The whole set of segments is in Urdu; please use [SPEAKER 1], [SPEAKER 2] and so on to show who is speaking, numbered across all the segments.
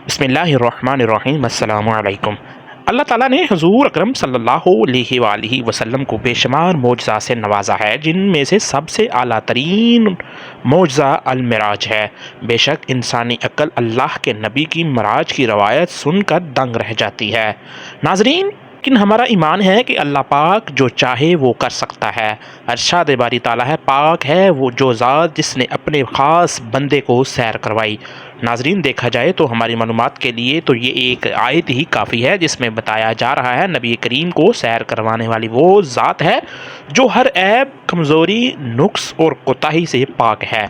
[SPEAKER 1] بسم اللہ الرحمن الرحیم السلام علیکم۔ اللہ تعالیٰ نے حضور اکرم صلی اللہ علیہ وآلہ وسلم کو بے شمار معجزات سے نوازا ہے، جن میں سے سب سے اعلیٰ ترین معجزہ المعراج ہے۔ بے شک انسانی عقل اللہ کے نبی کی معراج کی روایت سن کر دنگ رہ جاتی ہے۔ ناظرین، لیکن ہمارا ایمان ہے کہ اللہ پاک جو چاہے وہ کر سکتا ہے۔ ارشاد باری تعالیٰ ہے، پاک ہے وہ جو ذات جس نے اپنے خاص بندے کو سیر کروائی۔ ناظرین، دیکھا جائے تو ہماری معلومات کے لیے تو یہ ایک آیت ہی کافی ہے جس میں بتایا جا رہا ہے نبی کریم کو سیر کروانے والی وہ ذات ہے جو ہر عیب، کمزوری، نقص اور کوتاہی سے پاک ہے۔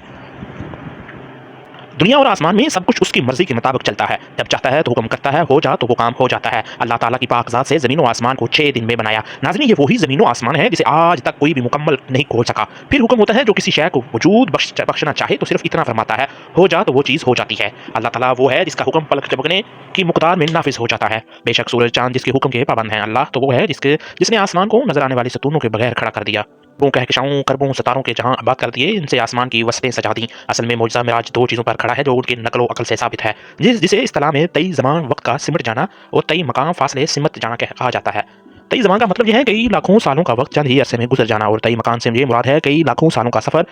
[SPEAKER 1] دنیا اور آسمان میں سب کچھ اس کی مرضی کے مطابق چلتا ہے، جب چاہتا ہے تو حکم کرتا ہے، ہو جا تو وہ کام ہو جاتا ہے۔ اللہ تعالیٰ کی پاک ذات سے زمین و آسمان کو 6 دن میں بنایا۔ ناظرین، یہ وہی زمین و آسمان ہے جسے آج تک کوئی بھی مکمل نہیں کھول سکا۔ پھر حکم ہوتا ہے جو کسی شے کو وجود بخشنا چاہے تو صرف اتنا فرماتا ہے، ہو جا تو وہ چیز ہو جاتی ہے۔ اللہ تعالیٰ وہ ہے جس کا حکم پلک جھپکنے کی مقدار میں نافذ ہو جاتا ہے۔ بے شک سورج چاند جس کے حکم کے پابند ہیں، اللہ تو وہ ہے جس نے آسمان کو نظر آنے والی ستونوں کے بغیر کھڑا کر دیا، وہ کہکشاؤں، کربوں، ستاروں کے جہاں آباد کر دیے، ان سے آسمان کی وسطیں سجا دیں۔ اصل میں معجزہ معراج 2 چیزوں پر کھڑا ہے جو ان کی نقل و عقل سے ثابت ہے، جسے اصطلاح میں طی زمان وقت کا سمٹ جانا اور طی مقام فاصلے سمت جانا کہا جاتا ہے۔ طی زمان کا مطلب یہ ہے کئی لاکھوں سالوں کا وقت چند ہی عرصے میں گزر جانا، اور طی مکان سے یہ مراد ہے کئی لاکھوں سالوں کا سفر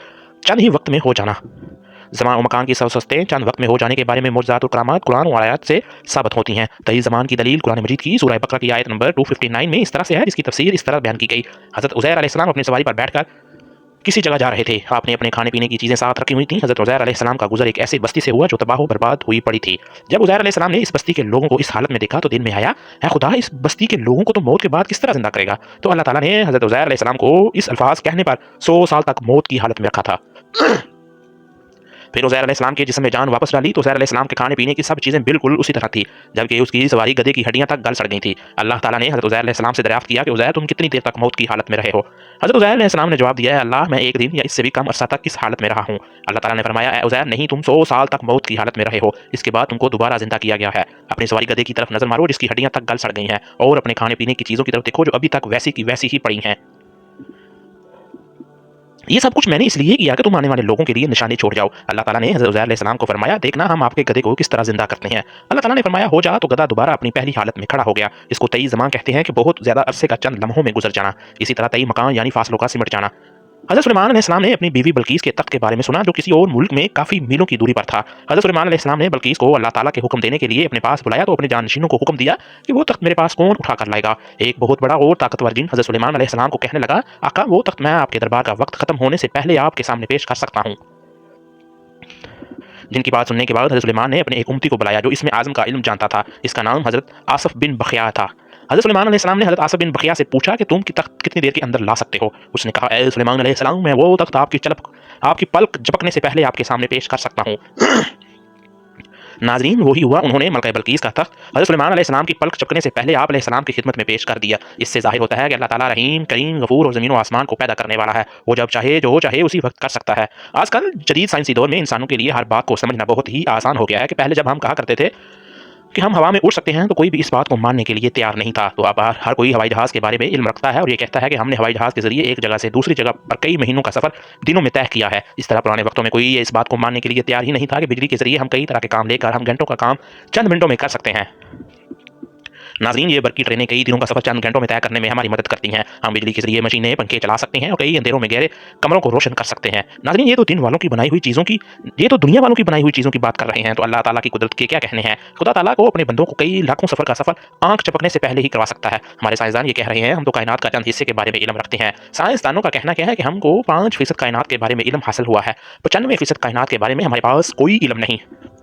[SPEAKER 1] چند ہی وقت میں ہو جانا۔ زمان و مکان کی سوستے چند وقت میں ہو جانے کے بارے میں معجزات اور کرامات قرآن و آیات سے ثابت ہوتی ہیں۔ طی زمان کی دلیل قرآن مجید کی سورہ بقرہ کی آیت نمبر 259 میں اس طرح سے ہے، جس کی تفسیر اس طرح بیان کی گئی۔ حضرت عزیر علیہ السلام اپنی سواری پر بیٹھ کر کسی جگہ جا رہے تھے۔ آپ نے اپنے کھانے پینے کی چیزیں ساتھ رکھی ہوئی تھیں۔ حضرت عزیر علیہ السلام کا گزر ایک ایسی بستی سے ہوا جو تباہ و برباد ہوئی پڑی تھی۔ جب عزیر علیہ السلام نے اس بستی کے لوگوں کو اس حالت میں دیکھا تو دل میں آیا، اے خدا، اس بستی کے لوگوں کو تو موت کے بعد کس طرح زندہ کرے گا؟ تو اللہ تعالیٰ نے حضرت عزیر علیہ السلام کو اس الفاظ کہنے پر 100 سال تک موت کی حالت میں رکھا تھا۔ پھر عزیر علیہ السلام کے جسم میں جان واپس ڈالی تو عزیر علیہ السلام کے کھانے پینے کی سب چیزیں بالکل اسی طرح تھی، جبکہ اس کی سواری گدھے کی ہڈیاں تک گل سڑ گئی تھی۔ اللہ تعالیٰ نے حضرت عزیر علیہ السلام سے دریافت کیا کہ عزیر، تم کتنی دیر تک موت کی حالت میں رہے ہو؟ حضرت عزیر علیہ السلام نے جواب دیا، ہے اللہ، میں 1 دن یا اس سے بھی کم عرصہ تک اس حالت میں رہا ہوں۔ اللہ تعالیٰ نے فرمایا، اے عزیر، نہیں، تم 100 سال تک موت کی حالت میں رہے ہو، اس کے بعد تم کو دوبارہ زندہ کیا گیا ہے۔ اپنی سواری گدھے کی طرف نظر مارو جس کی ہڈیاں تک گل سڑ گئی ہیں، اور اپنے کھانے پینے کی چیزوں کی طرف دیکھو جو ابھی تک ویسی کی ویسی ہی پڑی ہیں۔ یہ سب کچھ میں نے اس لیے کیا کہ تم آنے والے لوگوں کے لیے نشانی چھوڑ جاؤ۔ اللہ تعالیٰ نے حضرت عزیر علیہ السلام کو فرمایا، دیکھنا ہم آپ کے گدھے کو کس طرح زندہ کرتے ہیں۔ اللہ تعالیٰ نے فرمایا، ہو جا، تو گدھا دوبارہ اپنی پہلی حالت میں کھڑا ہو گیا۔ اس کو طی زمان کہتے ہیں کہ بہت زیادہ عرصے کا چند لمحوں میں گزر جانا۔ اسی طرح طی مکان یعنی فاصلوں کا سمٹ جانا۔ حضرت سلیمان علیہ السلام نے اپنی بیوی بلقیس کے تخت کے بارے میں سنا جو کسی اور ملک میں کافی میلوں کی دوری پر تھا۔ حضرت سلیمان علیہ السلام نے بلقیس کو اللہ تعالیٰ کے حکم دینے کے لیے اپنے پاس بلایا تو اپنے جانشینوں کو حکم دیا کہ وہ تخت میرے پاس کون اٹھا کر لائے گا؟ ایک بہت بڑا اور طاقتور جن حضرت سلیمان علیہ السلام کو کہنے لگا، آقا، وہ تخت میں آپ کے دربار کا وقت ختم ہونے سے پہلے آپ کے سامنے پیش کر سکتا ہوں۔ جن کی بات سننے کے بعد حضرت سلیمان نے اپنے ایک امتی کو بلایا جو اسم اعظم کا علم جانتا تھا۔ اس کا نام حضرت آصف بن بخیا تھا۔ حضرت سلیمان علیہ السلام نے حضرت آصف بن بخیا سے پوچھا کہ تم تخت کتنی دیر کے اندر لا سکتے ہو؟ اس نے کہا، اے سلیمان علیہ السلام، میں وہ تخت آپ کی پلک جھپکنے سے پہلے آپ کے سامنے پیش کر سکتا ہوں۔ ناظرین، وہی ہوا، انہوں نے ملکہ بلقیس کا تخت حضرت سلیمان علیہ السلام کی پلک چپکنے سے پہلے آپ علیہ السلام کی خدمت میں پیش کر دیا۔ اس سے ظاہر ہوتا ہے کہ اللہ تعالیٰ رحیم، کریم، غفور اور زمین و آسمان کو پیدا کرنے والا ہے۔ وہ جب چاہے جو چاہے اسی وقت کر سکتا ہے۔ آج کل جدید سائنسی دور میں انسانوں کے لیے ہر بات کو سمجھنا بہت ہی آسان ہو گیا ہے کہ پہلے جب ہم کہا کرتے تھے کہ ہم ہوا میں اڑ سکتے ہیں تو کوئی بھی اس بات کو ماننے کے لیے تیار نہیں تھا۔ تو اب ہر کوئی ہوائی جہاز کے بارے میں علم رکھتا ہے اور یہ کہتا ہے کہ ہم نے ہوائی جہاز کے ذریعے ایک جگہ سے دوسری جگہ پر کئی مہینوں کا سفر دنوں میں طے کیا ہے۔ اس طرح پرانے وقتوں میں کوئی اس بات کو ماننے کے لیے تیار ہی نہیں تھا کہ بجلی کے ذریعے ہم کئی طرح کے کام لے کر ہم گھنٹوں کا کام چند منٹوں میں کر سکتے ہیں۔ ناظرین، یہ برقی ٹرینیں کئی دنوں کا سفر چند گھنٹوں میں طے کرنے میں ہماری مدد کرتی ہیں۔ ہم بجلی کے ذریعے مشینیں، پنکھے چلا سکتے ہیں اور کئی اندھیروں میں گہرے کمروں کو روشن کر سکتے ہیں۔ ناظرین، یہ تو دنیا والوں کی بنائی ہوئی چیزوں کی بات کر رہے ہیں، تو اللہ تعالیٰ کی قدرت کے کیا کہنے ہیں؟ خدا تعالیٰ کو اپنے بندوں کو کئی لاکھوں سفر کا سفر آنکھ چپکنے سے پہلے ہی کروا سکتا ہے۔ ہمارے سائنسدان یہ کہہ رہے ہیں ہم تو کائنات کا چند حصے کے بارے میں علم رکھتے ہیں۔ سائنسدانوں کا کہنا کیا ہے کہ ہم کو 5% کائنات کے بارے میں علم حاصل ہوا ہے، 95% کائنات کے بارے میں ہمارے پاس کوئی علم نہیں۔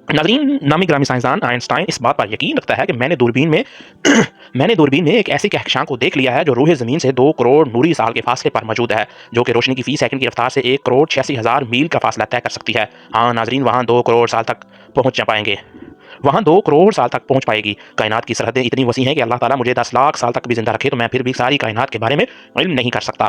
[SPEAKER 1] ناظرین، نامی گرامی سائنسدان آئنسٹائن اس بات پر یقین رکھتا ہے کہ میں نے دوربین میں ایک ایسی کہکشاں کو دیکھ لیا ہے جو روح زمین سے 2 کروڑ نوری سال کے فاصلے پر موجود ہے، جو کہ روشنی کی فی سیکنڈ کی رفتار سے 1 کروڑ 86,000 میل کا فاصلہ طے کر سکتی ہے۔ ہاں ناظرین، وہاں 2 کروڑ سال تک پہنچ پائیں گے، وہاں 2 کروڑ سال تک پہنچ پائے گی۔ کائنات کی سرحدیں اتنی وسیع ہیں کہ اللہ تعالیٰ مجھے 10 لاکھ سال تک بھی زندہ رکھے تو میں پھر بھی ساری کائنات کے بارے میں علم نہیں کر سکتا۔